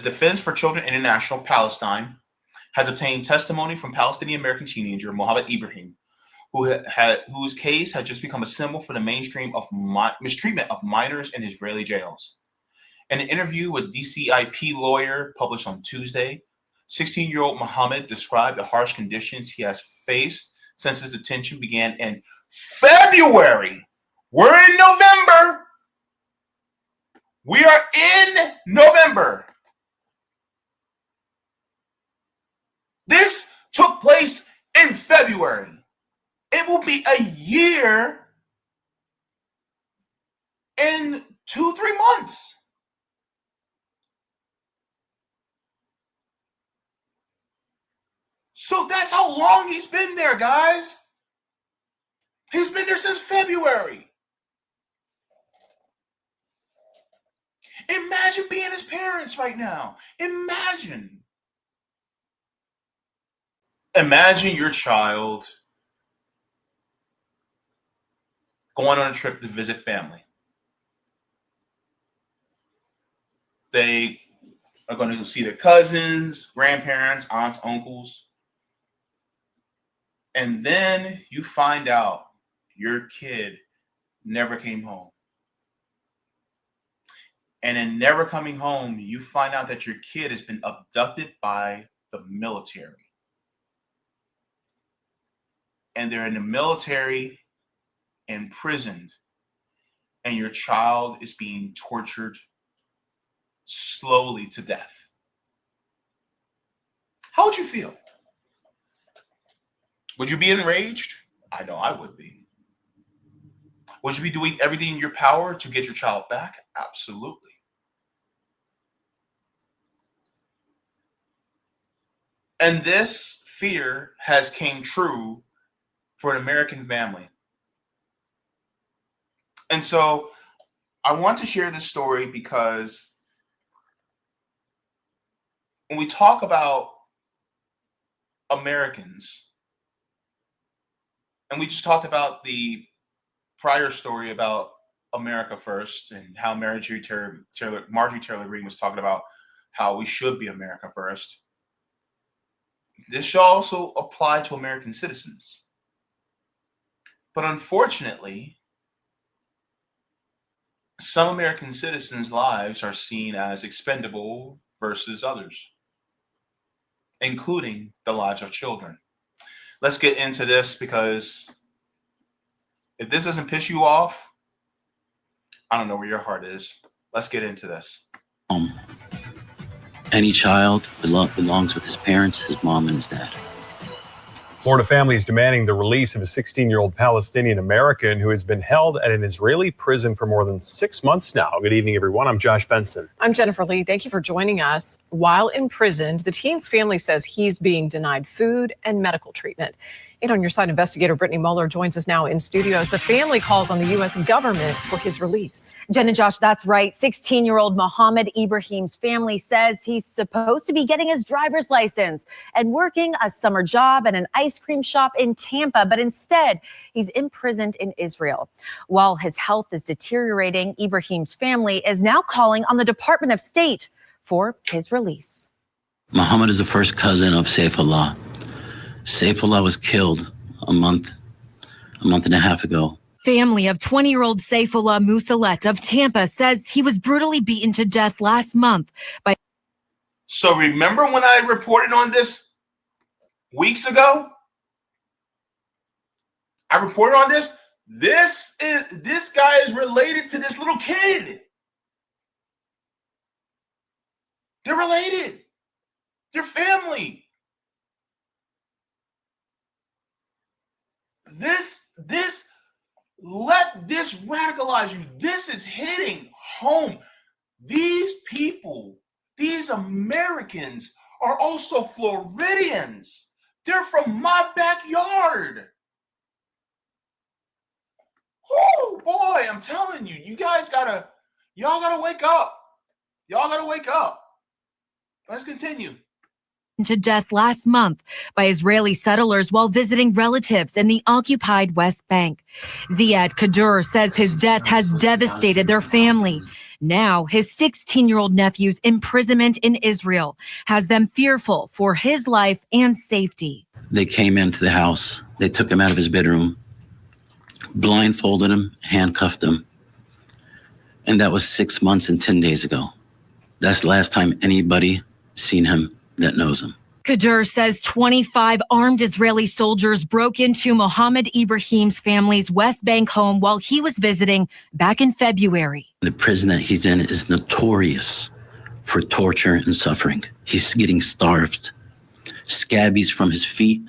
Defense for Children International Palestine has obtained testimony from Palestinian American teenager Mohammed Ibrahim, whose case has just become a symbol for the mainstream of mistreatment of minors in Israeli jails. In an interview with DCIP lawyer published on Tuesday, 16-year-old Mohammed described the harsh conditions he has faced since his detention began in February. We're in November. We are in November. This took place in February. It will be a year in 2-3 months. So that's how long he's been there, guys. He's been there since February. Imagine being his parents right now. Imagine your child going on a trip to visit family. They are going to see their cousins, grandparents, aunts, uncles. And then you find out your kid never came home. And in never coming home, you find out that your kid has been abducted by the military. And they're in the military, imprisoned, and your child is being tortured slowly to death. How would you feel? Would you be enraged? I know I would be. Would you be doing everything in your power to get your child back? Absolutely. And this fear has came true for an American family. And so I want to share this story because when we talk about Americans, and we just talked about the prior story about America First and how Marjorie Taylor Greene was talking about how we should be America First. This should also apply to American citizens. But unfortunately, some American citizens' lives are seen as expendable versus others, including the lives of children. Let's get into this, because if this doesn't piss you off, I don't know where your heart is. Let's get into this. Any child belongs with his parents, his mom and his dad. Florida families demanding the release of a 16-year-old Palestinian American who has been held at an Israeli prison for more than 6 months now. Good evening, everyone. I'm Josh Benson. I'm Jennifer Lee. Thank you for joining us. While imprisoned, the teen's family says he's being denied food and medical treatment. 8 on Your Side investigator Brittany Mueller joins us now in studio as the family calls on the U.S. government for his release. Jen and Josh, that's right. 16-year-old Mohammed Ibrahim's family says he's supposed to be getting his driver's license and working a summer job at an ice cream shop in Tampa, but instead he's imprisoned in Israel. While his health is deteriorating, Ibrahim's family is now calling on the Department of State for his release. Mohammed is the first cousin of Saifullah. Saifullah was killed a month and a half ago. Family of 20-year-old Saifullah Musalet of Tampa says he was brutally beaten to death last month by... So remember when I reported on this weeks ago? I reported on this. This guy is related to this little kid. They're related. They're family. Let this radicalize you. This is hitting home. These people, these Americans are also Floridians. They're from my backyard. Oh boy, I'm telling you, y'all gotta wake up. Y'all gotta wake up. Let's continue. To death last month by Israeli settlers while visiting relatives in the occupied West Bank. Ziad Kadur says his death has devastated their family. Now, his 16-year-old nephew's imprisonment in Israel has them fearful for his life and safety. They came into the house. They took him out of his bedroom, blindfolded him, handcuffed him. And that was 6 months and 10 days ago. That's the last time anybody seen him that knows him. Kadur says 25 armed Israeli soldiers broke into Mohammed Ibrahim's family's West Bank home while he was visiting back in February. The prison that he's in is notorious for torture and suffering. He's getting starved, scabies from his feet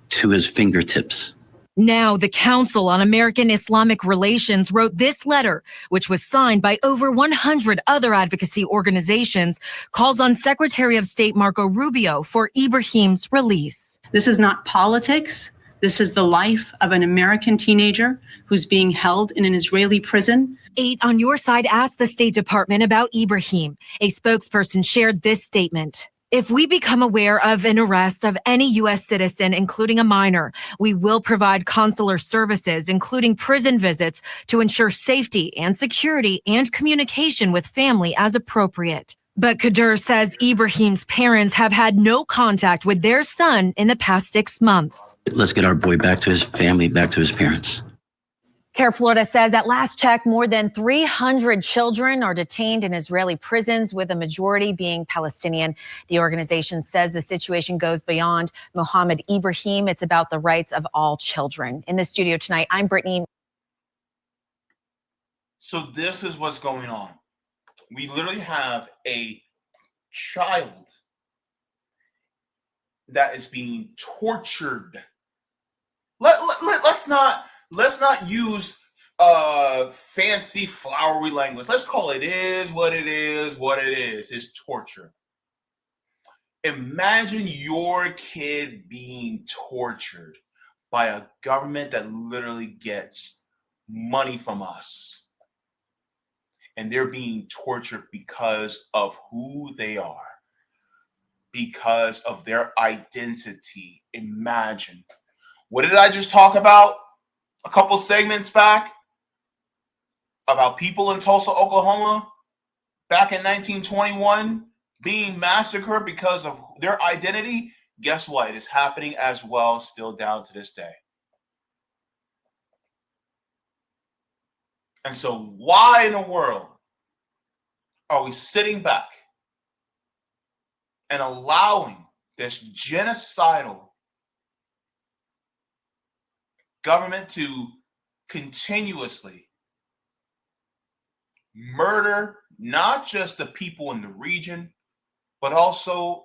to his fingertips. Now, the Council on American Islamic Relations wrote this letter, which was signed by over 100 other advocacy organizations, calls on Secretary of State Marco Rubio for Ibrahim's release. This is not politics. This is the life of an American teenager who's being held in an Israeli prison. 8 on Your Side asked the State Department about Ibrahim. A spokesperson shared this statement. If we become aware of an arrest of any U.S. citizen, including a minor, we will provide consular services, including prison visits, to ensure safety and security and communication with family as appropriate. But Kadur says Ibrahim's parents have had no contact with their son in the past 6 months. Let's get our boy back to his family, back to his parents. Care Florida says at last check, more than 300 children are detained in Israeli prisons, with a majority being Palestinian. The organization says the situation goes beyond Mohammed Ibrahim. It's about the rights of all children. In the studio tonight, I'm Brittany. So this is what's going on. We literally have a child that is being tortured. Let's not use fancy flowery language. Let's call it what it is. It's torture. Imagine your kid being tortured by a government that literally gets money from us. And they're being tortured because of who they are, because of their identity. Imagine. What did I just talk about a couple segments back? About people in Tulsa, Oklahoma, back in 1921, being massacred because of their identity. Guess what? It is happening as well, still down to this day. And so why in the world are we sitting back and allowing this genocidal government to continuously murder not just the people in the region, but also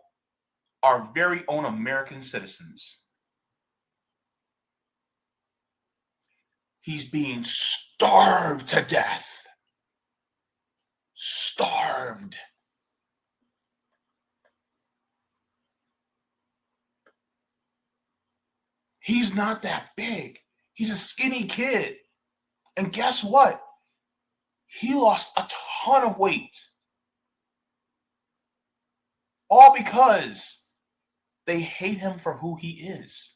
our very own American citizens? He's being starved to death. Starved. He's not that big. He's a skinny kid. And guess what? He lost a ton of weight. All because they hate him for who he is.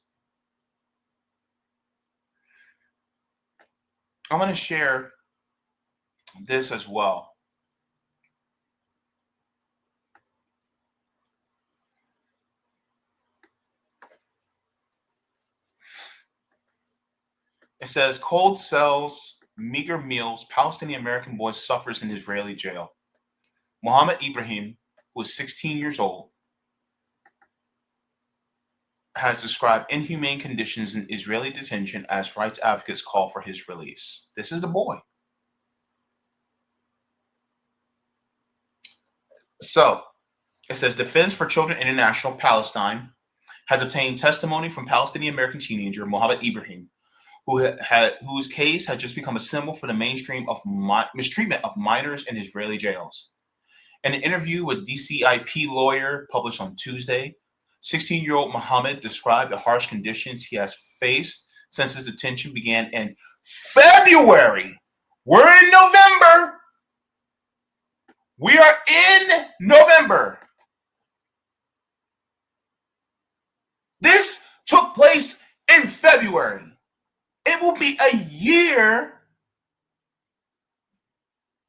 I'm going to share this as well. It says, cold cells, meager meals, Palestinian American boy suffers in Israeli jail. Mohammed Ibrahim, who is 16 years old, has described inhumane conditions in Israeli detention as rights advocates call for his release. This is the boy. So, it says, Defense for Children International Palestine has obtained testimony from Palestinian American teenager Mohammed Ibrahim, whose case has just become a symbol for the mainstream of mistreatment of minors in Israeli jails. In an interview with DCIP lawyer published on Tuesday, 16-year-old Mohammed described the harsh conditions he has faced since his detention began in February. We're in November. We are in November. This took place in February. It will be a year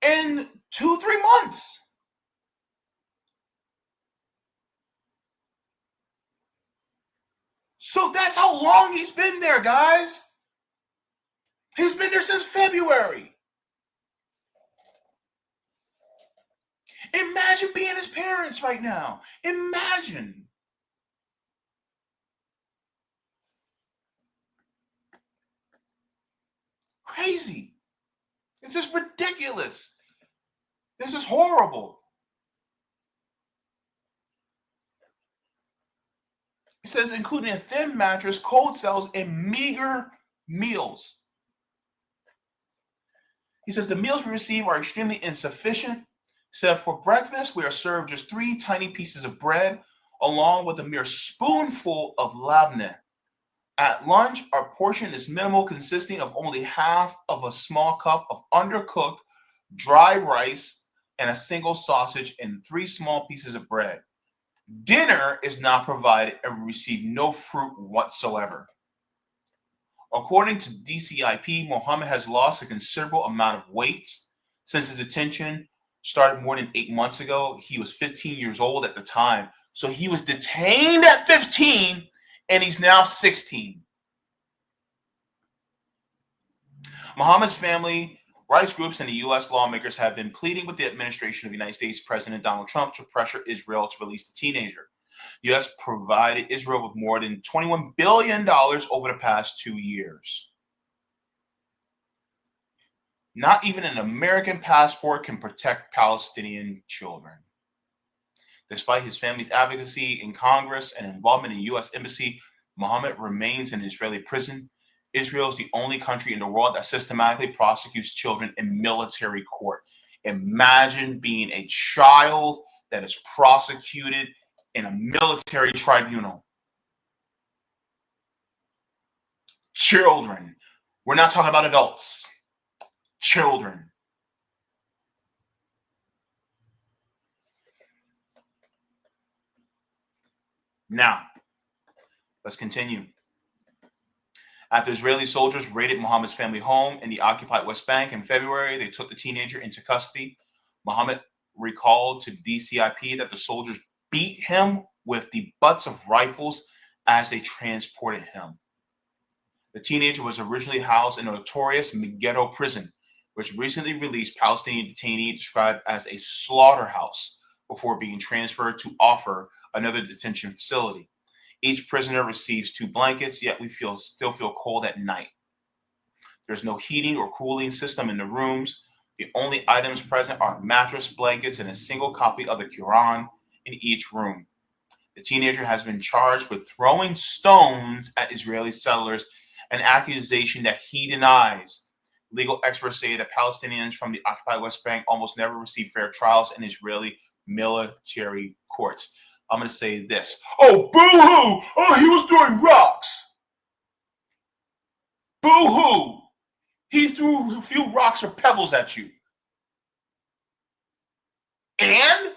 in 2-3 months. So that's how long he's been there, guys. He's been there since February. Imagine being his parents right now. Imagine. Crazy. This is ridiculous. This is horrible. It says, including a thin mattress, cold cells, and meager meals. He says, the meals we receive are extremely insufficient. He said, for breakfast, we are served just 3 tiny pieces of bread, along with a mere spoonful of labneh. At lunch, our portion is minimal, consisting of only half of a small cup of undercooked dry rice and a single sausage and 3 small pieces of bread. Dinner is not provided and we receive no fruit whatsoever. According to DCIP, Mohammed has lost a considerable amount of weight since his detention started more than 8 months ago. He was 15 years old at the time. So he was detained at 15 and he's now 16. Mohammed's family, rights groups, and the U.S. lawmakers have been pleading with the administration of United States President Donald Trump to pressure Israel to release the teenager. The U.S. provided Israel with more than $21 billion over the past 2 years. Not even an American passport can protect Palestinian children. Despite his family's advocacy in Congress and involvement in the U.S. Embassy, Mohammed remains in an Israeli prison. Israel is the only country in the world that systematically prosecutes children in military court. Imagine being a child that is prosecuted in a military tribunal. Children. We're not talking about adults. Children. Now, let's continue. After Israeli soldiers raided Mohammed's family home in the occupied West Bank in February, they took the teenager into custody. Mohammed recalled to DCIP that the soldiers beat him with the butts of rifles as they transported him. The teenager was originally housed in a notorious Megiddo prison, which recently released Palestinian detainee described as a slaughterhouse before being transferred to Offer, another detention facility. Each prisoner receives 2 blankets, yet we still feel cold at night. There's no heating or cooling system in the rooms. The only items present are mattress, blankets, and a single copy of the Quran in each room. The teenager has been charged with throwing stones at Israeli settlers, an accusation that he denies. Legal experts say that Palestinians from the occupied West Bank almost never receive fair trials in Israeli military courts. I'm going to say this. Oh, boo-hoo! Oh, he was throwing rocks. Boo-hoo! He threw a few rocks or pebbles at you. And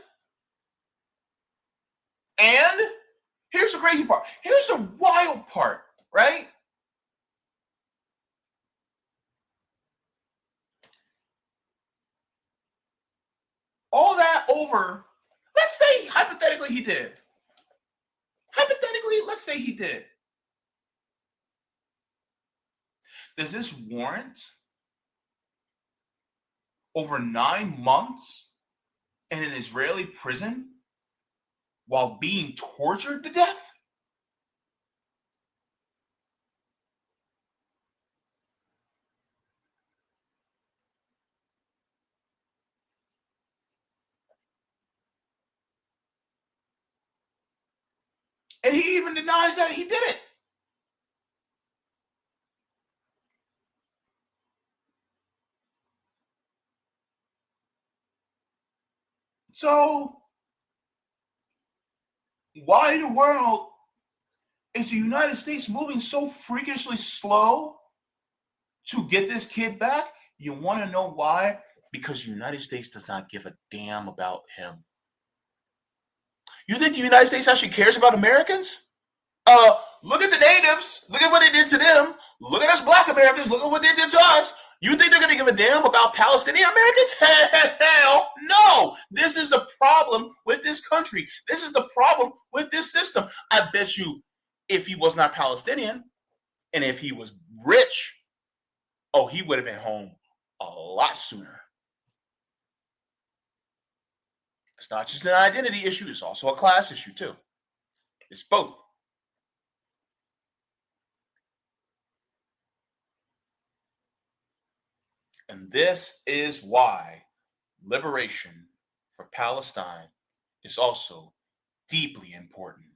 here's the crazy part. Here's the wild part, right? All that over, let's say hypothetically he did. Hypothetically, let's say he did. Does this warrant over 9 months in an Israeli prison while being tortured to death? And he even denies that he did it. So, why in the world is the United States moving so freakishly slow to get this kid back? You want to know why? Because the United States does not give a damn about him. You think the United States actually cares about Americans? Look at the natives. Look at what they did to them. Look at us black Americans. Look at what they did to us. You think they're going to give a damn about Palestinian Americans? Hell no. This is the problem with this country. This is the problem with this system. I bet you if he was not Palestinian and if he was rich, oh, he would have been home a lot sooner. It's not just an identity issue. It's also a class issue too. It's both. And this is why liberation for Palestine is also deeply important.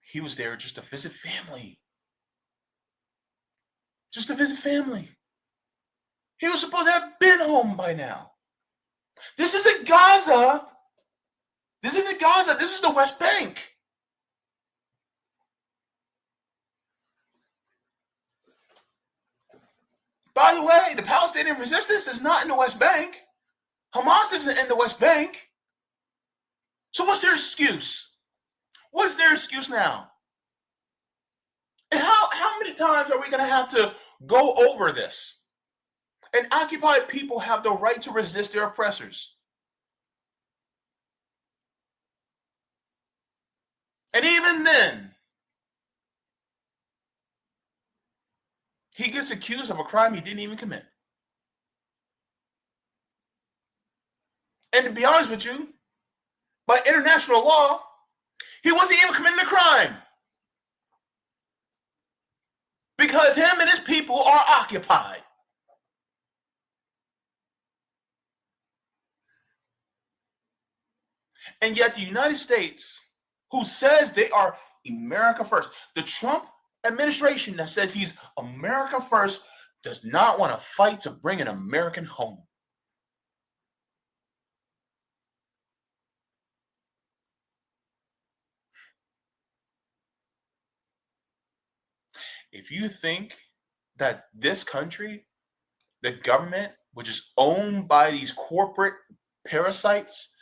He was there just to visit family. Just to visit family. He was supposed to have been home by now. This isn't Gaza. This isn't Gaza. This is the West Bank. By the way, the Palestinian resistance is not in the West Bank. Hamas isn't in the West Bank. So what's their excuse? What's their excuse now? And how many times are we going to have to go over this? And occupied people have the right to resist their oppressors. And even then, he gets accused of a crime he didn't even commit. And to be honest with you, by international law, he wasn't even committing a crime. Because him and his people are occupied. And yet the United States, who says they are America first, the Trump administration that says he's America first, does not want to fight to bring an American home. If you think that this country, the government, which is owned by these corporate parasites,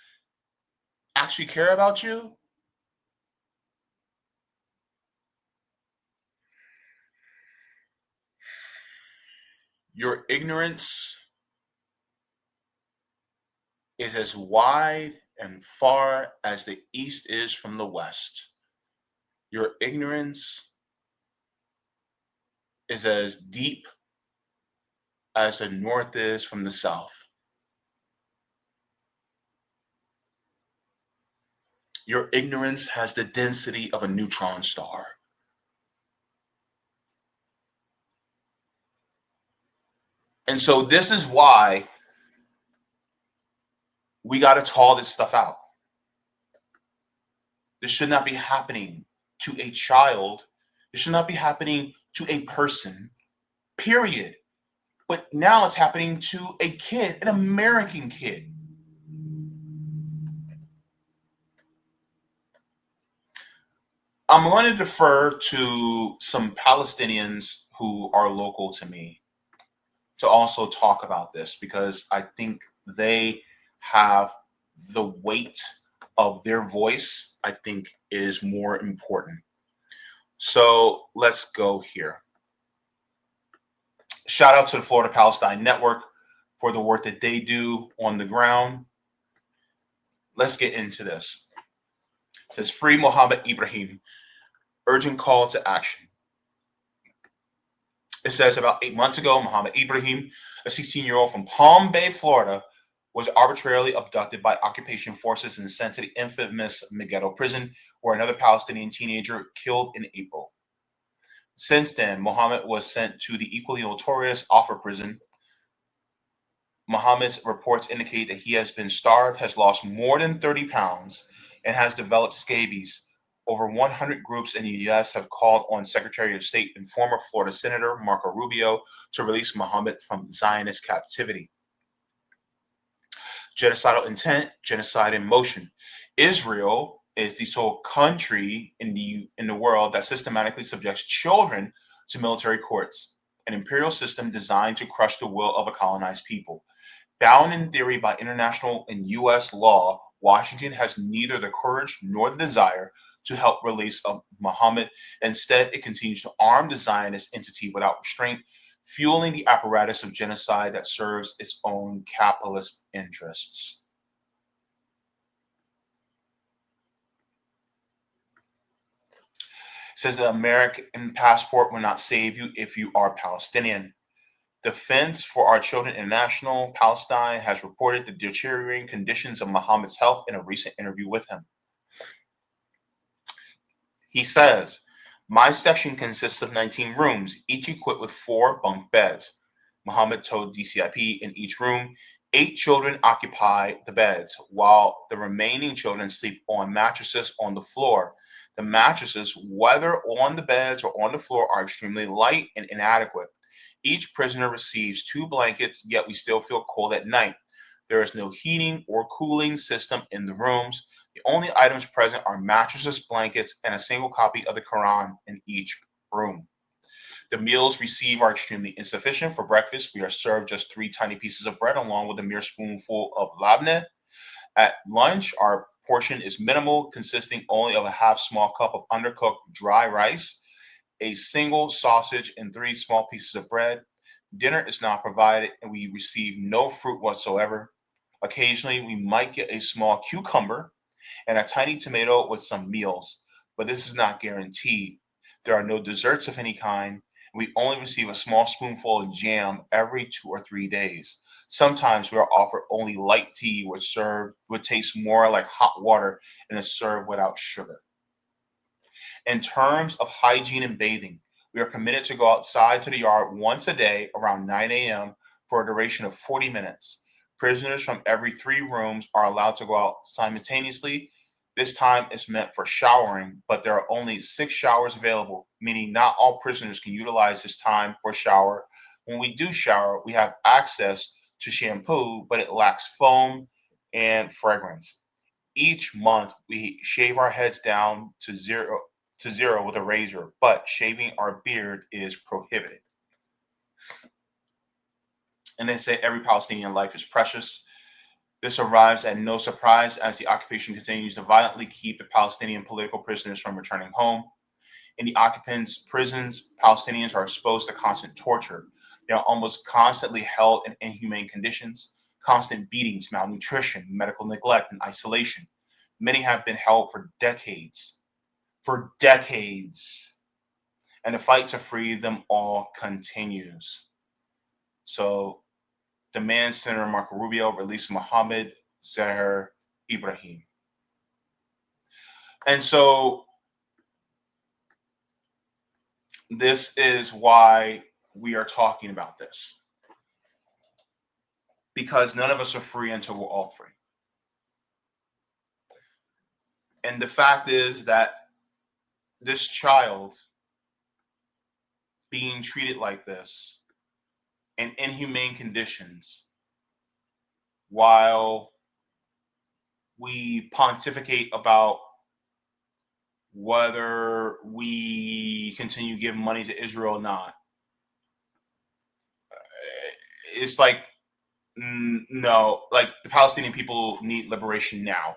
actually care about you, your ignorance is as wide and far as the East is from the West. Your ignorance is as deep as the North is from the South. Your ignorance has the density of a neutron star. And so this is why we got to call this stuff out. This should not be happening to a child. This should not be happening to a person, period. But now it's happening to a kid, an American kid. I'm going to defer to some Palestinians who are local to me to also talk about this, because I think they have the weight of their voice, I think, is more important. So let's go here. Shout out to the Florida Palestine Network for the work that they do on the ground. Let's get into this. It says, free Mohammed Ibrahim, urgent call to action. It says about 8 months ago, Mohammed Ibrahim, a 16-year-old from Palm Bay, Florida, was arbitrarily abducted by occupation forces and sent to the infamous Megiddo prison, where another Palestinian teenager killed in April. Since then, Mohammed was sent to the equally notorious Offer prison. Mohammed's reports indicate that he has been starved, has lost more than 30 pounds, and has developed scabies. Over 100 groups in the U.S. have called on Secretary of State and former Florida Senator Marco Rubio to release Mohammed from Zionist captivity. Genocidal intent, genocide in motion. Israel is the sole country in the world that systematically subjects children to military courts, an imperial system designed to crush the will of a colonized people. Bound in theory by international and U.S. law, Washington has neither the courage nor the desire to help release of Muhammad. Instead, it continues to arm the Zionist entity without restraint, fueling the apparatus of genocide that serves its own capitalist interests. It says the American passport will not save you if you are Palestinian. Defense for Our Children International Palestine has reported the deteriorating conditions of Muhammad's health in a recent interview with him. He says, my section consists of 19 rooms, each equipped with 4 bunk beds. Muhammad told DCIP in each room, 8 children occupy the beds, while the remaining children sleep on mattresses on the floor. The mattresses, whether on the beds or on the floor, are extremely light and inadequate. Each prisoner receives 2 blankets, yet we still feel cold at night. There is no heating or cooling system in the rooms. The only items present are mattresses, blankets, and a single copy of the Quran in each room. The meals received are extremely insufficient. For breakfast, we are served just 3 tiny pieces of bread along with a mere spoonful of labneh. At lunch, our portion is minimal, consisting only of a half small cup of undercooked dry rice, a single sausage, and 3 small pieces of bread. Dinner is not provided, and we receive no fruit whatsoever. Occasionally, we might get a small cucumber and a tiny tomato with some meals, but this is not guaranteed. There are no desserts of any kind. We only receive a small spoonful of jam every 2 or 3 days. Sometimes we are offered only light tea, which tastes more like hot water and is served without sugar. In terms of hygiene and bathing, we are permitted to go outside to the yard once a day around 9 a.m. for a duration of 40 minutes. Prisoners from every 3 rooms are allowed to go out simultaneously. This time is meant for showering, but there are only 6 showers available, meaning not all prisoners can utilize this time for a shower. When we do shower, we have access to shampoo, but it lacks foam and fragrance. Each month, we shave our heads down to zero with a razor, but shaving our beard is prohibited. And they say every Palestinian life is precious. This arrives at no surprise as the occupation continues to violently keep the Palestinian political prisoners from returning home. In the occupants' prisons, Palestinians are exposed to constant torture. They are almost constantly held in inhumane conditions, constant beatings, malnutrition, medical neglect, and isolation. Many have been held for decades. And the fight to free them all continues. So, demand Senator Marco Rubio release Mohammed Ibrahim. And so, this is why we are talking about this. Because none of us are free until we're all free. And the fact is that this child being treated like this in inhumane conditions while we pontificate about whether we continue giving money to Israel or not. It's like, no, like the Palestinian people need liberation now.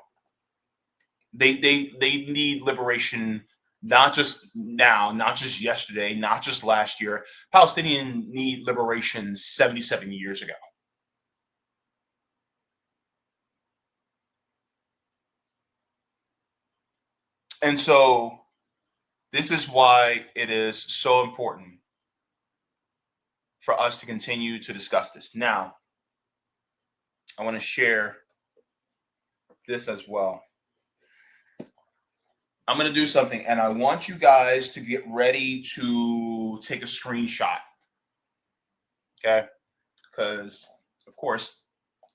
They need liberation not just now, not just yesterday, not just last year. Palestinians need liberation 77 years ago. And so this is why it is so important for us to continue to discuss this. Now, I want to share this as well. I'm going to do something, and I want you guys to get ready to take a screenshot. Okay? Because, of course,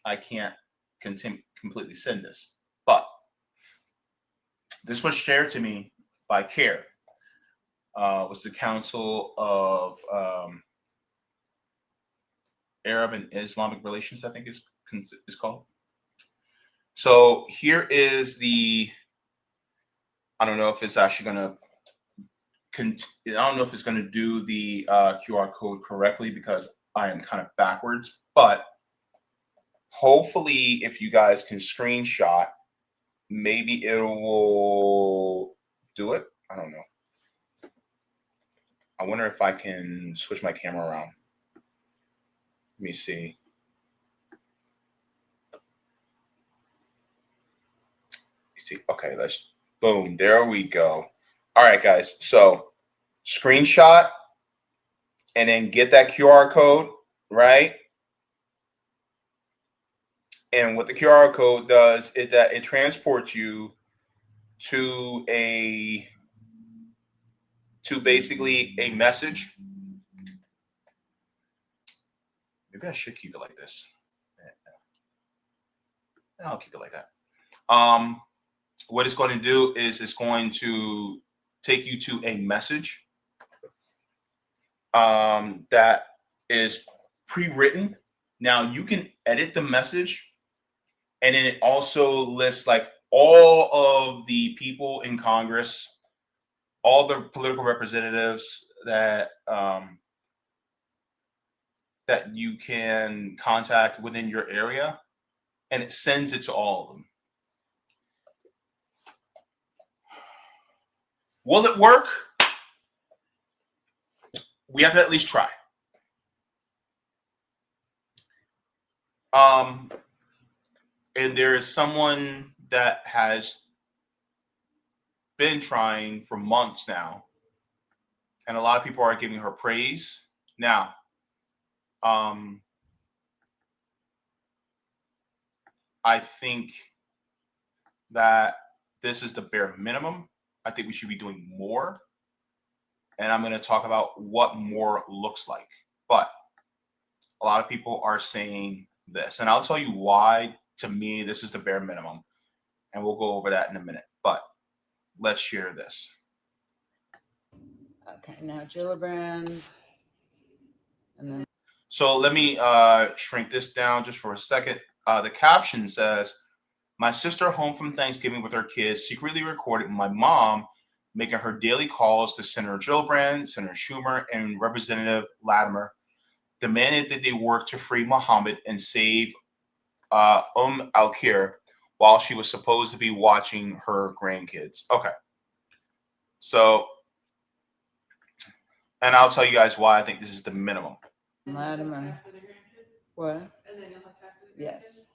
I can't completely send this. But this was shared to me by CARE. Was the Council of Arab and Islamic Relations, I think is called. So here is the, I don't know if it's actually going to, I don't know if it's going to do the QR code correctly because I am kind of backwards, but hopefully if you guys can screenshot, maybe it will do it. I don't know. I wonder if I can switch my camera around. Let me see. Okay, boom, there we go. All right, guys. So screenshot and then get that QR code, right? And what the QR code does is that it transports you to basically a message. Maybe I should keep it like this. I'll keep it like that. What it's going to do is it's going to take you to a message that is pre-written. Now you can edit the message, and then it also lists like all of the people in Congress, all the political representatives that that you can contact within your area, and it sends it to all of them. Will it work? We have to at least try. And there is someone that has been trying for months now, and a lot of people are giving her praise. Now, I think that this is the bare minimum. I think we should be doing more. And I'm going to talk about what more looks like. But a lot of people are saying this. And I'll tell you why, to me, this is the bare minimum. And we'll go over that in a minute. But let's share this. Okay, now Gillibrand. And then. So let me shrink this down just for a second. The caption says, "My sister home from Thanksgiving with her kids secretly recorded my mom making her daily calls to Senator Gillibrand, Senator Schumer, and Representative Latimer, demanded that they work to free Mohammed and save al-Khair while she was supposed to be watching her grandkids." Okay. So, and I'll tell you guys why I think this is the minimum. Latimer. What? Yes.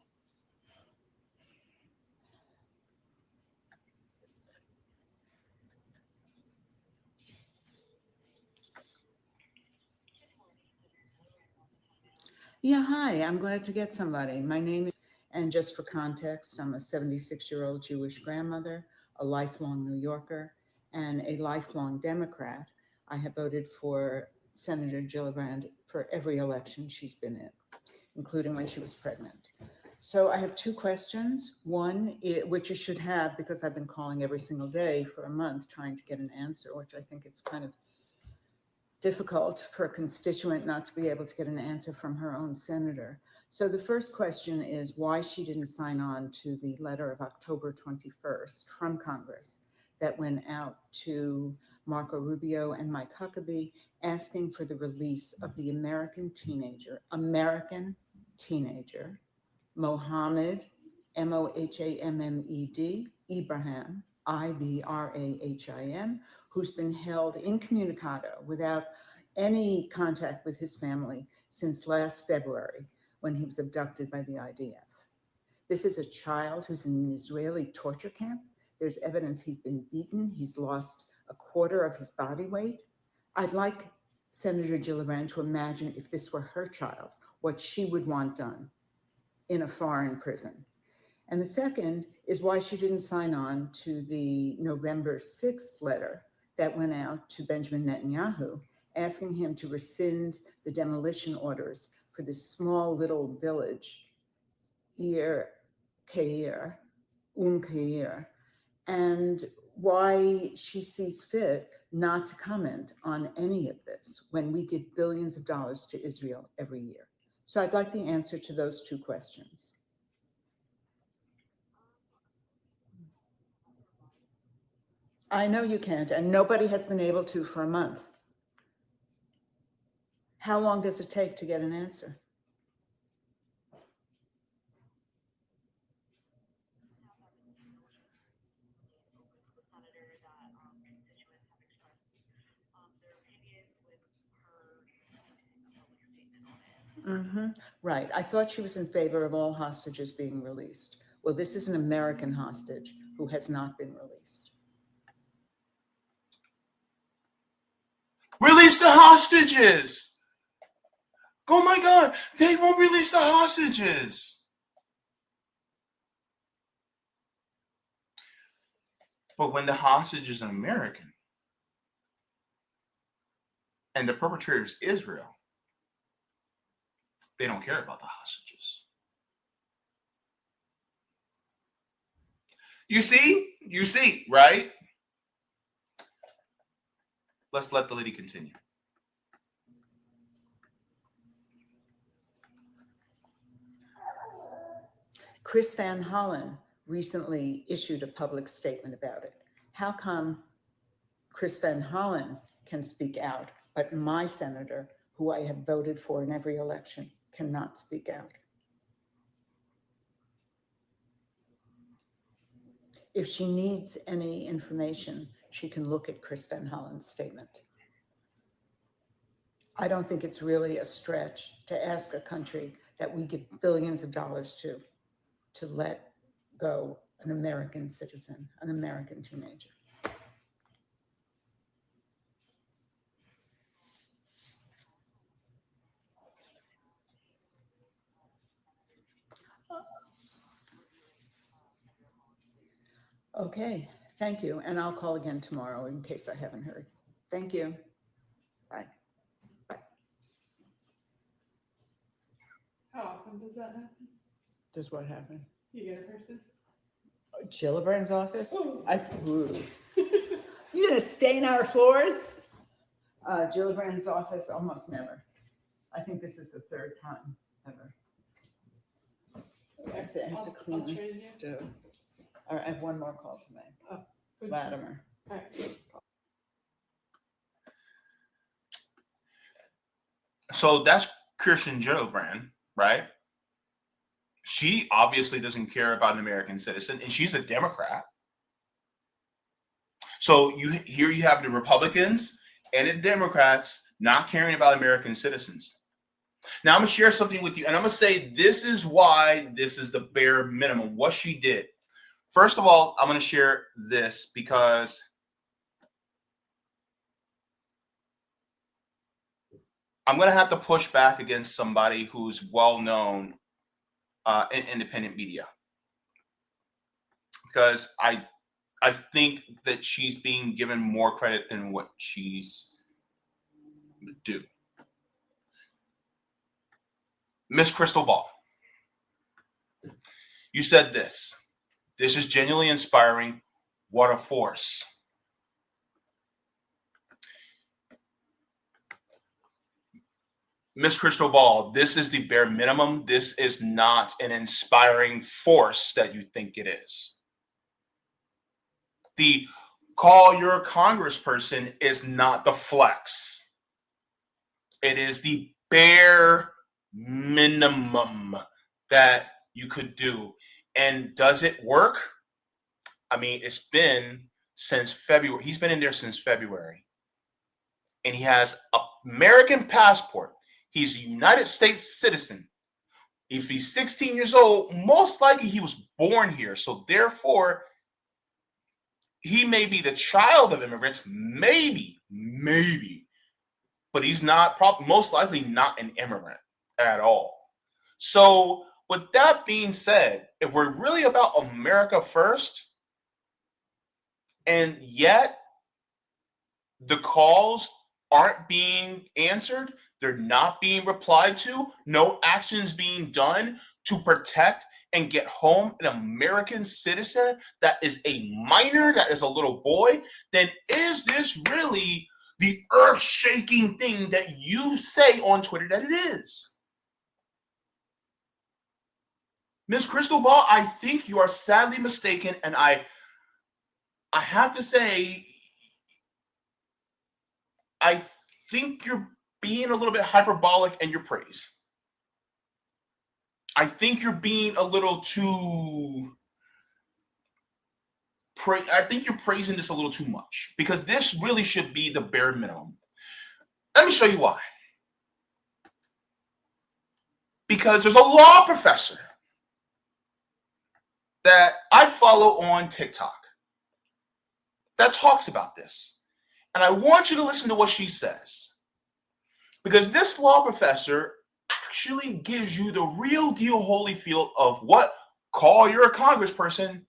Yeah, hi. I'm glad to get somebody. My name is, and just for context, I'm a 76-year-old Jewish grandmother, a lifelong New Yorker, and a lifelong Democrat. I have voted for Senator Gillibrand for every election she's been in, including when she was pregnant. So I have two questions. One, which you should have, because I've been calling every single day for a month trying to get an answer, which I think it's kind of difficult for a constituent not to be able to get an answer from her own senator. So the first question is why she didn't sign on to the letter of October 21st from Congress that went out to Marco Rubio and Mike Huckabee asking for the release of the American teenager, Mohammed, Mohammed, Ibrahim, Ibrahim, who's been held incommunicado without any contact with his family since last February when he was abducted by the IDF. This is a child who's in an Israeli torture camp. There's evidence he's been beaten. He's lost a quarter of his body weight. I'd like Senator Gillibrand to imagine if this were her child, what she would want done in a foreign prison. And the second is why she didn't sign on to the November 6th letter that went out to Benjamin Netanyahu, asking him to rescind the demolition orders for this small little village, Keir, and why she sees fit not to comment on any of this when we give billions of dollars to Israel every year. So I'd like the answer to those two questions. I know you can't, and nobody has been able to for a month. How long does it take to get an answer? Right. I thought she was in favor of all hostages being released. Well, this is an American hostage who has not been released. Release the hostages. Oh my God, they won't release the hostages. But when the hostage is an American and the perpetrator is Israel, they don't care about the hostages. You see, right? Let's let the lady continue. Chris Van Hollen recently issued a public statement about it. How come Chris Van Hollen can speak out, but my senator, who I have voted for in every election, cannot speak out? If she needs any information, she can look at Chris Van Hollen's statement. I don't think it's really a stretch to ask a country that we give billions of dollars to let go an American citizen, an American teenager. Okay, thank you. And I'll call again tomorrow in case I haven't heard. Thank you. Bye. How often does that happen? Does what happen? You get a person? Gillibrand's office? Ooh. Ooh. You gonna stain our floors? Gillibrand's office, almost never. I think this is the third time ever. Okay. I have to clean I'll this train you. stove. All right, I have one more call to make. Oh, good. Latimer. All right. So that's Kirsten Gillibrand, right? She obviously doesn't care about an American citizen, and she's a Democrat. So you have the Republicans and the Democrats not caring about American citizens. Now I'm gonna share something with you, and I'm gonna say this is why this is the bare minimum, what she did. First of all, I'm gonna share this because I'm gonna have to push back against somebody who's well known in independent media, because I think that she's being given more credit than what she's due. Miss Crystal Ball, you said this. This is genuinely inspiring. What a force. Miss Crystal Ball, this is the bare minimum. This is not an inspiring force that you think it is. The call your congressperson is not the flex. It is the bare minimum that you could do. And does it work? I mean, it's been since February. He's been in there since February. And he has an American passport. He's a United States citizen. If he's 16 years old, most likely he was born here. So therefore, he may be the child of immigrants, maybe, but he's not, most likely not an immigrant at all. So with that being said, if we're really about America first, and yet the calls aren't being answered, they're not being replied to, no actions being done to protect and get home an American citizen that is a minor, that is a little boy, then is this really the earth-shaking thing that you say on Twitter that it is? Ms. Crystal Ball, I think you are sadly mistaken, and I have to say, I think you're being a little bit hyperbolic in your praise. I think you're being a little too... I think you're praising this a little too much, because this really should be the bare minimum. Let me show you why. because there's a law professor that I follow on TikTok that talks about this. And I want you to listen to what she says, because this law professor actually gives you the real deal Holyfield of what, call you're a congressperson,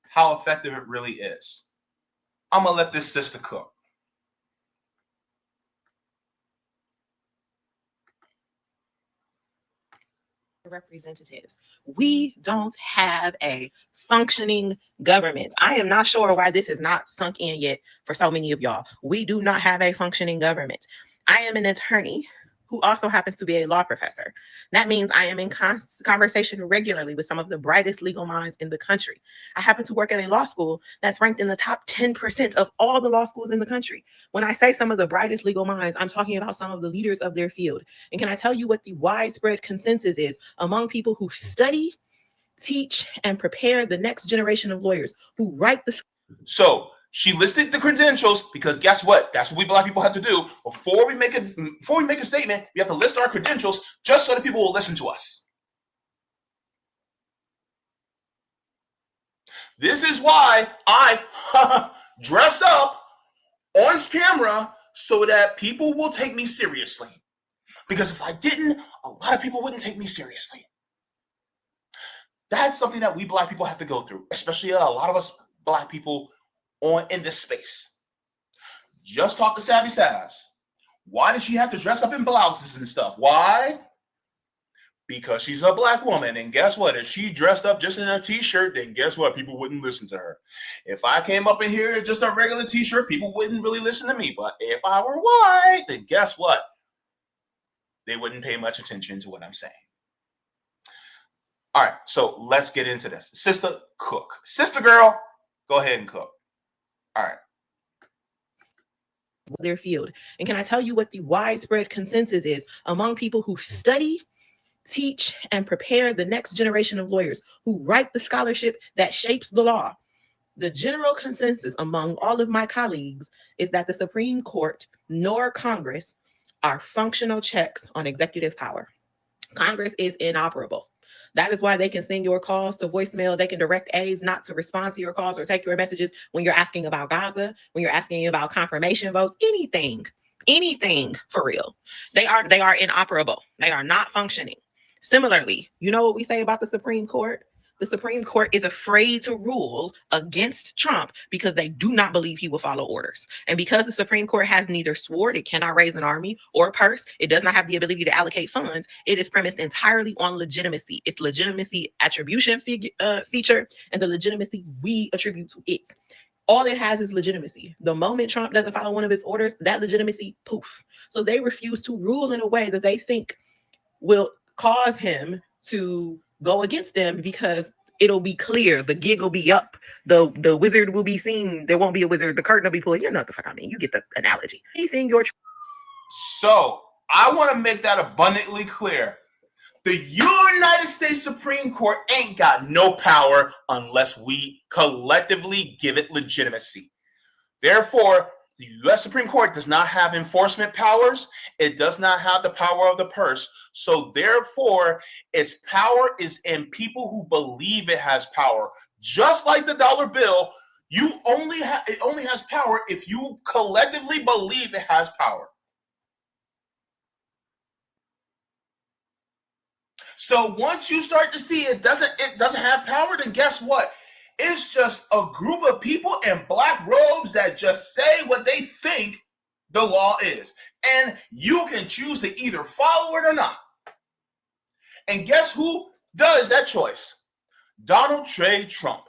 how effective it really is. I'm going to let this sister cook. Representatives. We don't have a functioning government. I am not sure why this is not sunk in yet for so many of y'all. We do not have a functioning government. I am an attorney who also happens to be a law professor. That means I am in conversation regularly with some of the brightest legal minds in the country. I happen to work at a law school that's ranked in the top 10% of all the law schools in the country. When I say some of the brightest legal minds, I'm talking about some of the leaders of their field. And can I tell you what the widespread consensus is among people who study, teach, and prepare the next generation of lawyers who write the... So she listed the credentials, because guess what? That's what we Black people have to do. Before we make a statement, we have to list our credentials just so that people will listen to us. This is why I dress up on camera, so that people will take me seriously. Because if I didn't, a lot of people wouldn't take me seriously. That's something that we Black people have to go through, especially a lot of us Black people in this space. Just talk to Savvy Savs. Why did she have to dress up in blouses and stuff? Why? Because she's a Black woman. And guess what? If she dressed up just in a t-shirt, then guess what? People wouldn't listen to her. If I came up in here in just a regular t-shirt, people wouldn't really listen to me. But if I were white, then guess what? They wouldn't pay much attention to what I'm saying. All right, so let's get into this. Sister, cook. Sister girl, go ahead and cook. All right. Their field. And can I tell you what the widespread consensus is among people who study, teach, and prepare the next generation of lawyers who write the scholarship that shapes the law? The general consensus among all of my colleagues is that the Supreme Court nor Congress are functional checks on executive power. Congress is inoperable. That is why they can send your calls to voicemail. They can direct aides not to respond to your calls or take your messages when you're asking about Gaza, when you're asking about confirmation votes, anything for real. They are inoperable. They are not functioning. Similarly, you know what we say about the Supreme Court? The Supreme Court is afraid to rule against Trump because they do not believe he will follow orders. And because the Supreme Court has neither sword, it cannot raise an army or a purse, it does not have the ability to allocate funds, it is premised entirely on legitimacy. Its legitimacy attribution feature and the legitimacy we attribute to it. All it has is legitimacy. The moment Trump doesn't follow one of its orders, that legitimacy, poof. So they refuse to rule in a way that they think will cause him to go against them, because it'll be clear, the gig will be up, the wizard will be seen, there won't be a wizard, the curtain will be pulled. You know what the fuck I mean, you get the analogy. Anything you're... So I want to make that abundantly clear. The United States Supreme Court ain't got no power unless we collectively give it legitimacy. Therefore, the U.S. Supreme Court does not have enforcement powers. It does not have the power of the purse. So therefore, its power is in people who believe it has power. Just like the dollar bill, it only has power if you collectively believe it has power. So once you start to see it doesn't have power, then guess what? It's just a group of people in black robes that just say what they think the law is. And you can choose to either follow it or not. And guess who does that choice? Donald J. Trump.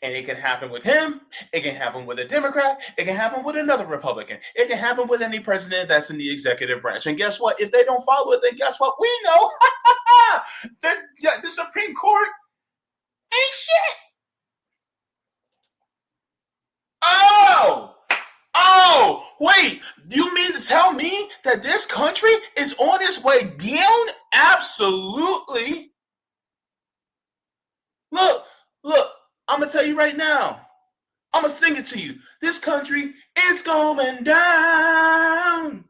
And it can happen with him. It can happen with a Democrat. It can happen with another Republican. It can happen with any president that's in the executive branch. And guess what? If they don't follow it, then guess what? We know the Supreme Court ain't shit. Oh, wait, do you mean to tell me that this country is on its way down? Absolutely. Look, I'm going to tell you right now. I'm going to sing it to you. This country is going down.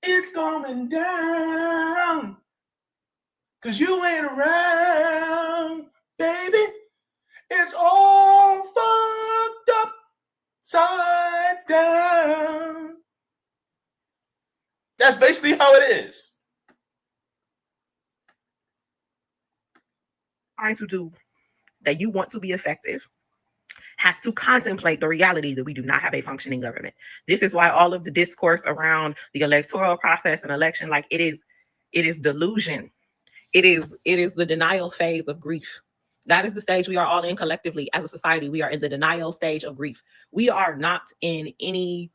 It's going down. 'Cause you ain't around, baby. It's all fucked up, side down. That's basically how it is. Trying to do that you want to be effective has to contemplate the reality that we do not have a functioning government. This is why all of the discourse around the electoral process and election, like it is delusion. It is the denial phase of grief. That is the stage we are all in collectively as a society. We are in the denial stage of grief. We are not in any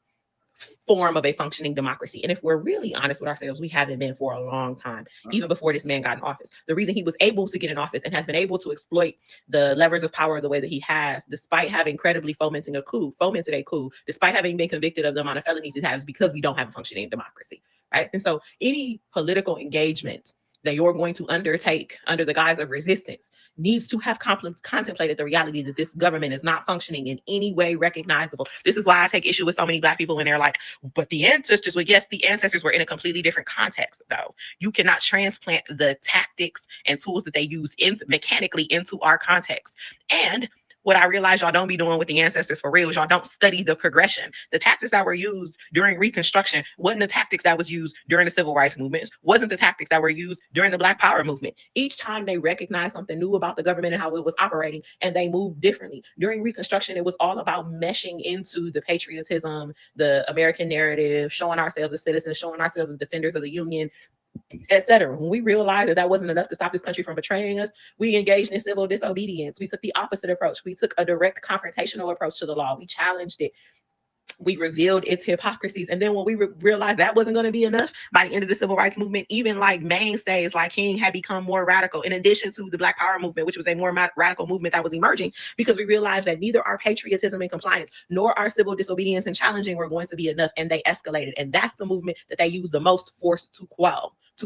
form of a functioning democracy. And if we're really honest with ourselves, we haven't been for a long time, even before this man got in office. The reason he was able to get in office and has been able to exploit the levers of power the way that he has, despite having credibly fomented a coup, despite having been convicted of the amount of felonies he has, because we don't have a functioning democracy, right? And so any political engagement that you're going to undertake under the guise of resistance needs to have contemplated the reality that this government is not functioning in any way recognizable. This is why I take issue with so many Black people when they're like, but the ancestors were, yes, the ancestors were in a completely different context, though. You cannot transplant the tactics and tools that they used mechanically into our context. And what I realize y'all don't be doing with the ancestors for real is y'all don't study the progression. The tactics that were used during Reconstruction wasn't the tactics that was used during the Civil Rights Movement, wasn't the tactics that were used during the Black Power Movement. Each time they recognized something new about the government and how it was operating, and they moved differently. During Reconstruction, it was all about meshing into the patriotism, the American narrative, showing ourselves as citizens, showing ourselves as defenders of the Union, etc. When we realized that that wasn't enough to stop this country from betraying us, we engaged in civil disobedience. We took the opposite approach. We took a direct confrontational approach to the law. We challenged it. We revealed its hypocrisies. And then when we realized that wasn't going to be enough, by the end of the Civil Rights Movement, even like mainstays like King had become more radical, in addition to the Black Power movement, which was a more radical movement that was emerging, because we realized that neither our patriotism and compliance nor our civil disobedience and challenging were going to be enough, and they escalated. And that's the movement that they used the most force to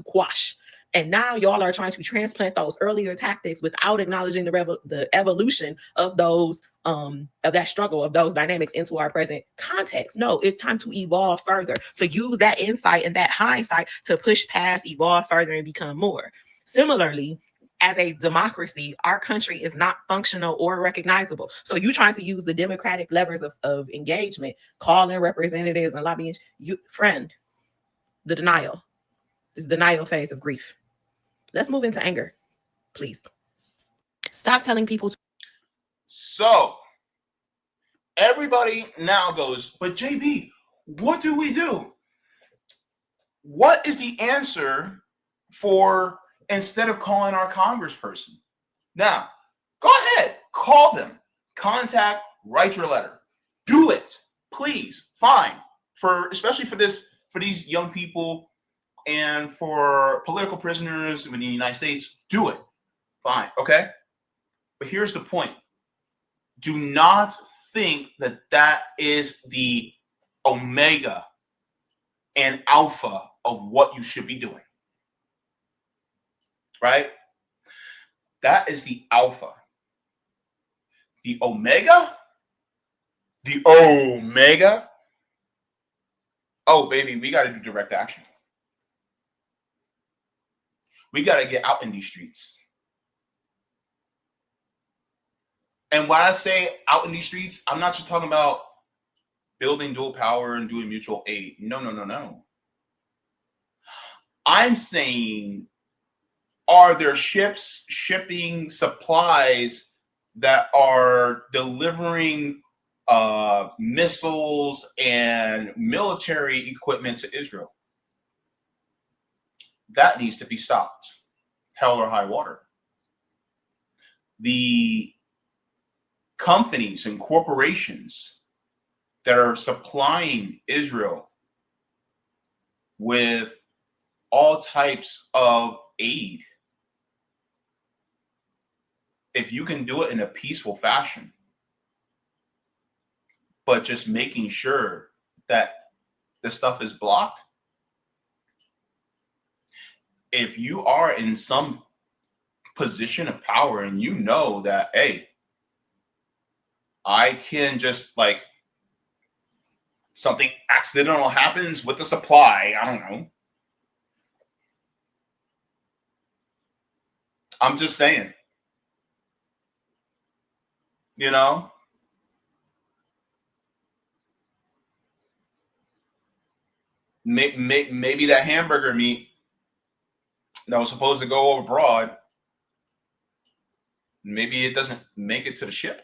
quash. And now y'all are trying to transplant those earlier tactics without acknowledging the evolution of those of that struggle, of those dynamics into our present context. No, it's time to evolve further, to use that insight and that hindsight to push past, evolve further, and become more. Similarly, as a democracy, our country is not functional or recognizable. So you trying to use the democratic levers of engagement, calling representatives and lobbying, the denial. This denial phase of grief. Let's move into anger, please. Stop telling people. So everybody now goes, but JB, what do we do? What is the answer for instead of calling our congressperson? Now, go ahead, call them, contact, write your letter. Do it, please. Fine. Especially for these young people and for political prisoners in the United States, do it. Fine, okay? But here's the point. Do not think that is the omega and alpha of what you should be doing. Right? That is the alpha. The omega? Oh, baby, we got to do direct action. We got to get out in these streets. And when I say out in these streets, I'm not just talking about building dual power and doing mutual aid. No. I'm saying, are there ships shipping supplies that are delivering missiles and military equipment to Israel? That needs to be stopped. Hell or high water. The companies and corporations that are supplying Israel with all types of aid, if you can do it in a peaceful fashion, but just making sure that the stuff is blocked. If you are in some position of power and you know that, hey, I can just like something accidental happens with the supply, I don't know. I'm just saying, you know, maybe that hamburger meat that was supposed to go abroad, maybe it doesn't make it to the ship.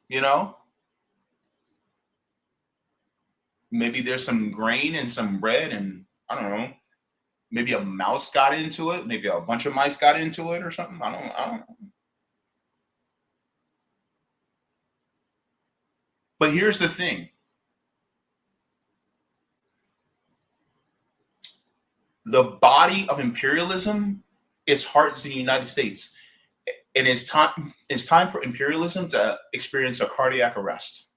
You know, maybe there's some grain and some bread, and I don't know. Maybe a mouse got into it. Maybe a bunch of mice got into it or something. I don't know. But here's the thing. The body of imperialism is hearts in the United States. And it's time for imperialism to experience a cardiac arrest.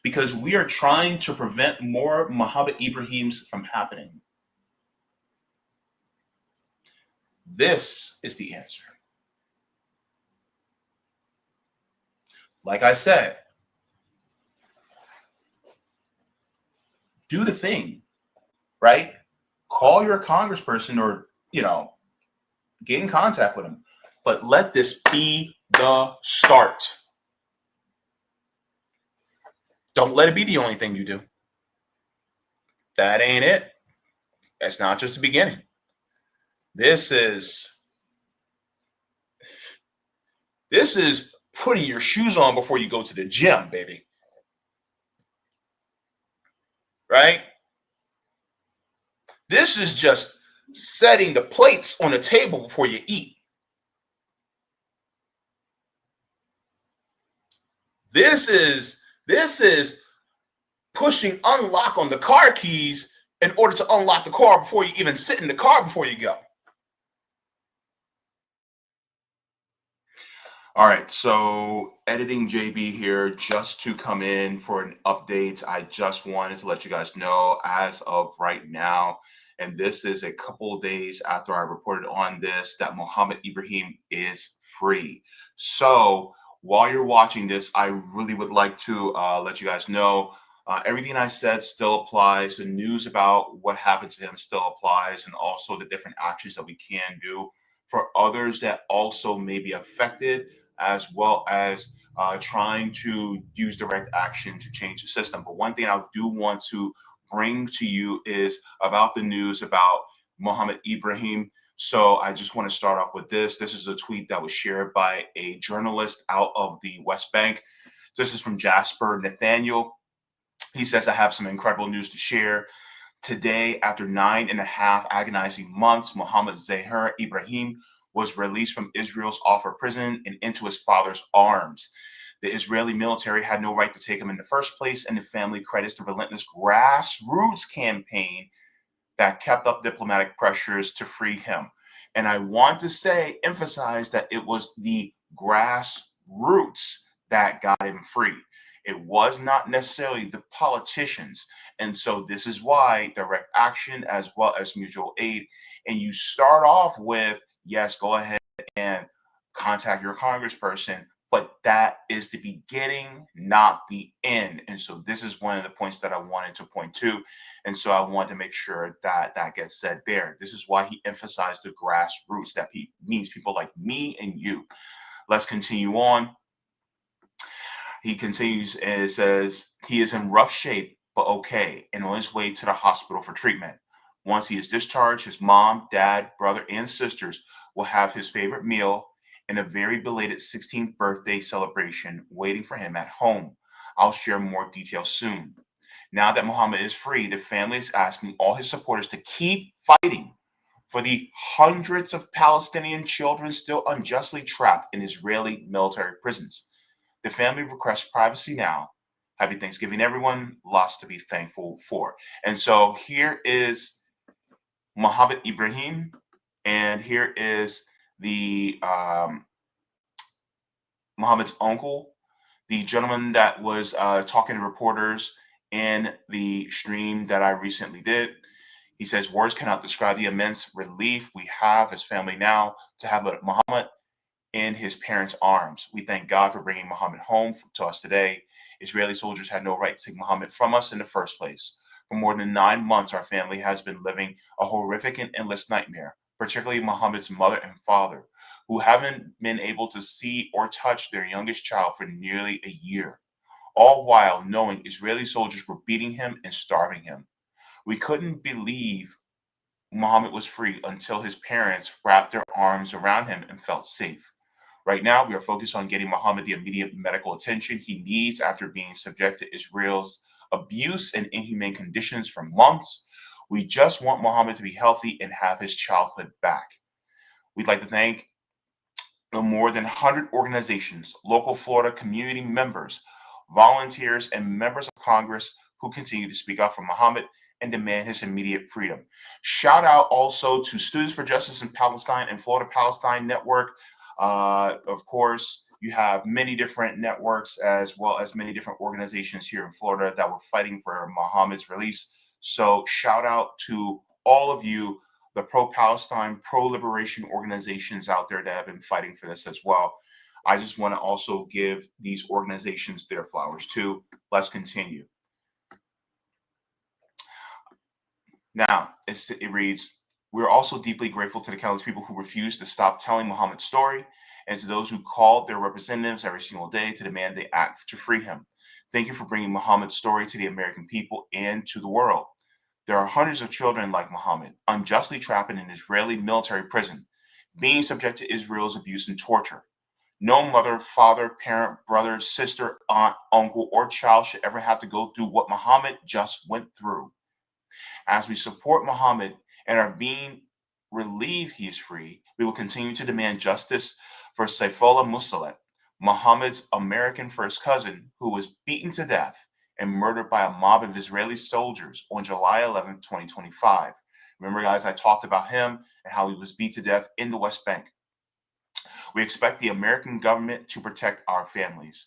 Because we are trying to prevent more Mohammed Ibrahims from happening. This is the answer. Like I said, do the thing, right? Call your congressperson or, get in contact with them. But let this be the start. Don't let it be the only thing you do. That ain't it. That's not just the beginning. This is putting your shoes on before you go to the gym, baby. Right? This is just setting the plates on the table before you eat. This is pushing unlock on the car keys in order to unlock the car before you even sit in the car before you go. All right, so editing JB here just to come in for an update. I just wanted to let you guys know as of right now, and this is a couple of days after I reported on this, that Mohammed Ibrahim is free. So while you're watching this, I really would like to let you guys know everything I said still applies. The news about what happened to him still applies, and also the different actions that we can do for others that also may be affected, as well as trying to use direct action to change the system. But one thing I do want to bring to you is about the news about Mohammed Ibrahim. So I just want to start off with this. This is a tweet that was shared by a journalist out of the West Bank. This is from Jasper Nathaniel. He says, I have some incredible news to share. Today, after 9.5 agonizing months, Mohammed Zahir Ibrahim was released from Israel's Al-Fur prison and into his father's arms. The Israeli military had no right to take him in the first place, and the family credits the relentless grassroots campaign that kept up diplomatic pressures to free him. And I want to emphasize that it was the grassroots that got him free. It was not necessarily the politicians. And so this is why direct action as well as mutual aid. And you start off with, yes, go ahead and contact your congressperson, but that is the beginning, not the end. And so this is one of the points that I wanted to point to. And so I want to make sure that that gets said there. This is why he emphasized the grassroots. That means people like me and you. Let's continue on. He continues and says he is in rough shape, but okay, and on his way to the hospital for treatment. Once he is discharged, his mom, dad, brother, and sisters will have his favorite meal and a very belated 16th birthday celebration waiting for him at home. I'll share more details soon. Now that Mohammed is free, the family is asking all his supporters to keep fighting for the hundreds of Palestinian children still unjustly trapped in Israeli military prisons. The family requests privacy now. Happy Thanksgiving, everyone. Lots to be thankful for. And so here is Mohammed Ibrahim, and here is the Mohammed's uncle, the gentleman that was talking to reporters in the stream that I recently did. He says, words cannot describe the immense relief we have as family now to have Mohammed in his parents' arms. We thank God for bringing Mohammed home to us today, Israeli soldiers had no right to take Mohammed from us in the first place. For more than 9 months, our family has been living a horrific and endless nightmare, particularly Mohammed's mother and father, who haven't been able to see or touch their youngest child for nearly a year, all while knowing Israeli soldiers were beating him and starving him. We couldn't believe Mohammed was free until his parents wrapped their arms around him and felt safe. Right now, we are focused on getting Mohammed the immediate medical attention he needs after being subject to Israel's abuse and inhumane conditions for months. We just want Mohammed to be healthy and have his childhood back. We'd like to thank the more than 100 organizations, local Florida community members, volunteers, and members of Congress who continue to speak up for Mohammed and demand his immediate freedom. Shout out also to Students for Justice in Palestine and Florida Palestine Network. Of course, you have many different networks as well as many different organizations here in Florida that were fighting for Mohammed's release. So shout out to all of you, the pro-Palestine, pro-liberation organizations out there that have been fighting for this as well. I just want to also give these organizations their flowers too. Let's continue. Now, it reads, we're also deeply grateful to the countless people who refused to stop telling Mohammed's story and to those who called their representatives every single day to demand they act to free him. Thank you for bringing Mohammed's story to the American people and to the world. There are hundreds of children like Mohammed, unjustly trapped in an Israeli military prison, being subject to Israel's abuse and torture. No mother, father, parent, brother, sister, aunt, uncle, or child should ever have to go through what Mohammed just went through. As we support Mohammed and are being relieved he is free, we will continue to demand justice for Saifullah Musalet, Mohammed's American first cousin, who was beaten to death and murdered by a mob of Israeli soldiers on July 11, 2025. Remember, guys, I talked about him and how he was beat to death in the West Bank. We expect the American government to protect our families.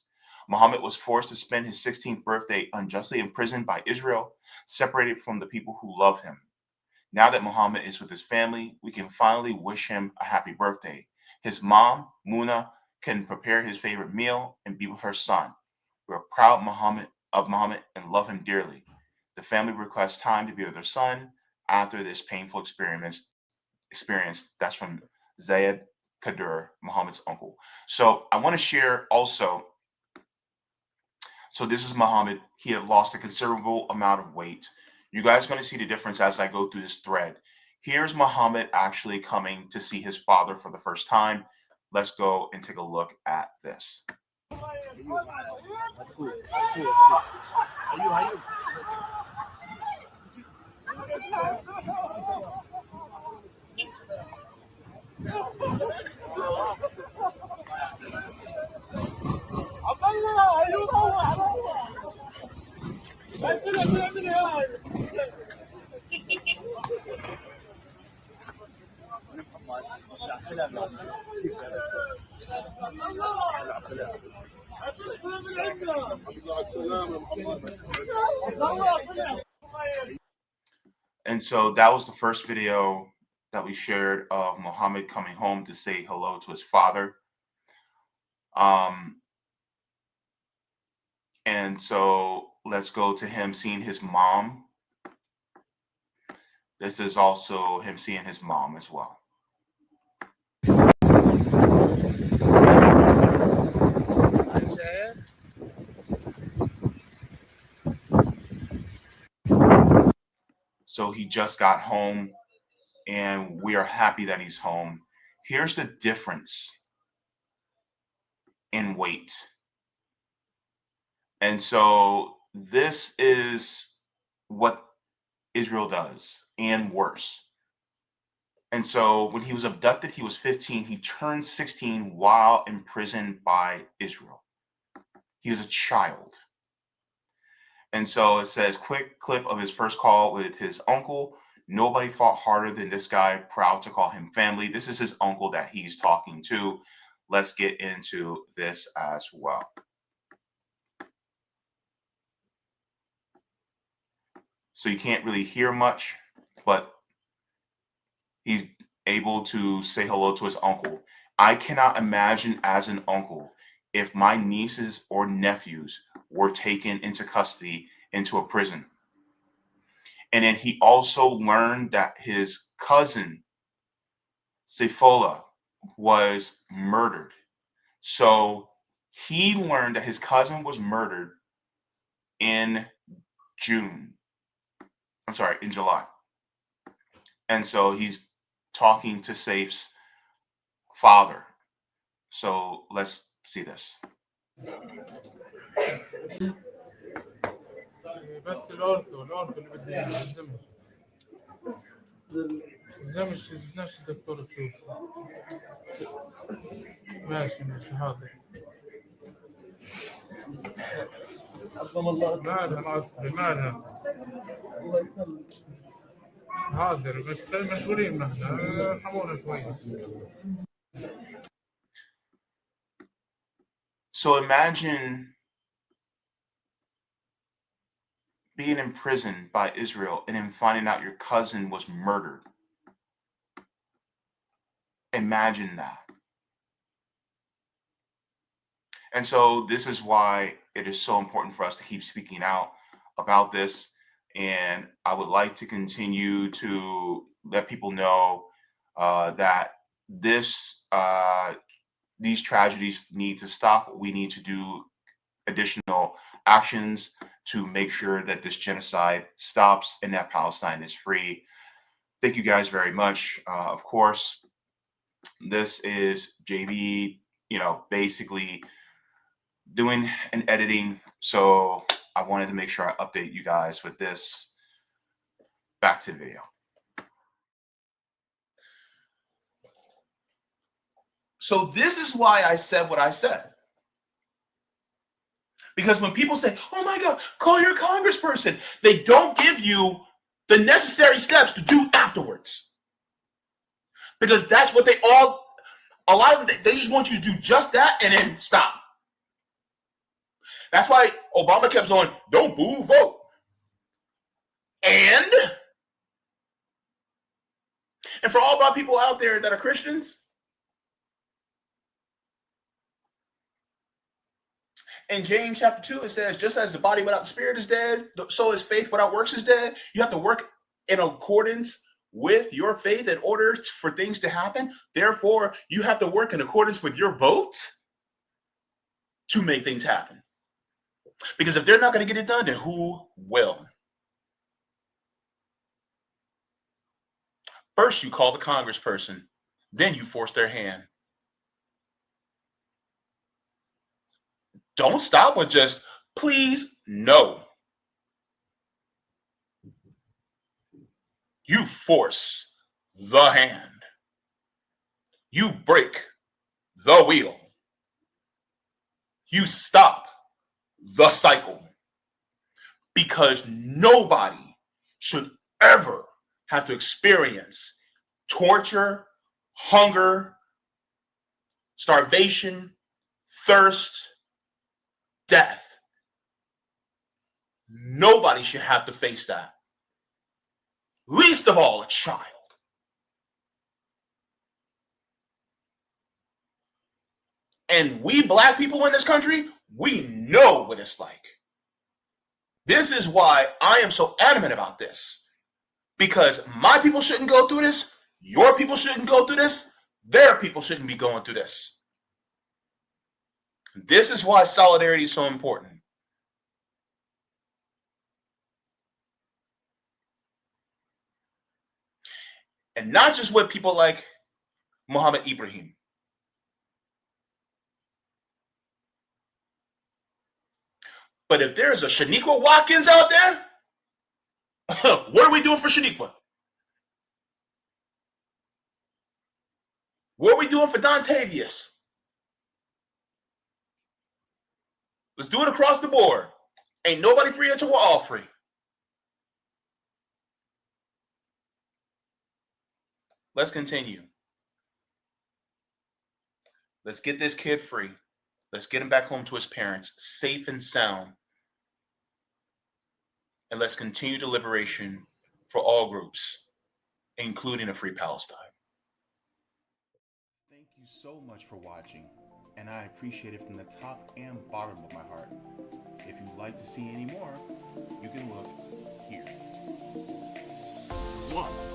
Mohammed was forced to spend his 16th birthday unjustly imprisoned by Israel, separated from the people who love him. Now that Mohammed is with his family, we can finally wish him a happy birthday. His mom, Muna, can prepare his favorite meal and be with her son. We are proud of Mohammed and love him dearly. The family requests time to be with their son after this painful experience. That's from Zayed Kadur, Mohammed's uncle. So I want to share also. So this is Mohammed. He had lost a considerable amount of weight. You guys are going to see the difference as I go through this thread. Here's Mohammed actually coming to see his father for the first time. Let's go and take a look at this. And so that was the first video that we shared of Mohammed coming home to say hello to his father. And so let's go to him seeing his mom. This is also him seeing his mom as well. So he just got home, and we are happy that he's home. Here's the difference in weight. And so this is what Israel does, and worse. And so when he was abducted, he was 15. He turned 16 while imprisoned by Israel. He was a child. And so it says, quick clip of his first call with his uncle. Nobody fought harder than this guy, proud to call him family. This is his uncle that he's talking to. Let's get into this as well. So you can't really hear much, but he's able to say hello to his uncle. I cannot imagine as an uncle if my nieces or nephews were taken into custody into a prison. And then he also learned that his cousin, Seyfullah, was murdered. So he learned that his cousin was murdered in in July. And so he's talking to Saif's father. So let's see this. بس الأورثو اللي بدي إياه يلزمش نفس الدكتور تشوفه ماشي حاضر مالها معصبة مالها حاضر بس مشغولين مهلا ارحمونا شوي. So imagine being imprisoned by Israel and then finding out your cousin was murdered. Imagine that. And so this is why it is so important for us to keep speaking out about this. And I would like to continue to let people know that these tragedies need to stop. We need to do additional actions to make sure that this genocide stops and that Palestine is free. Thank you guys very much. Of course, this is JB, basically doing an editing. So I wanted to make sure I update you guys with this. Back to the video. So this is why I said what I said. Because when people say, oh my God, call your congressperson, they don't give you the necessary steps to do afterwards. Because that's what a lot of them, they just want you to do just that and then stop. That's why Obama kept on, don't boo, vote. And for all of our people out there that are Christians, in James chapter 2, it says, just as the body without the spirit is dead, so is faith without works is dead. You have to work in accordance with your faith in order for things to happen. Therefore, you have to work in accordance with your vote to make things happen. Because if they're not going to get it done, then who will? First, you call the congressperson. Then you force their hand. Don't stop with just, please, no. You force the hand. You break the wheel. You stop the cycle. Because nobody should ever have to experience torture, hunger, starvation, thirst, death. Nobody should have to face that. Least of all, a child. And we black people in this country, we know what it's like. This is why I am so adamant about this. Because my people shouldn't go through this. Your people shouldn't go through this. Their people shouldn't be going through this. This is why solidarity is so important. And not just with people like Mohammed Ibrahim. But if there's a Shaniqua Watkins out there, what are we doing for Shaniqua? What are we doing for Dontavius? Let's do it across the board. Ain't nobody free until we're all free. Let's continue. Let's get this kid free. Let's get him back home to his parents, safe and sound. And let's continue the liberation for all groups, including a free Palestine. Thank you so much for watching, and I appreciate it from the top and bottom of my heart. If if you'd like to see any more, you can look here. 1.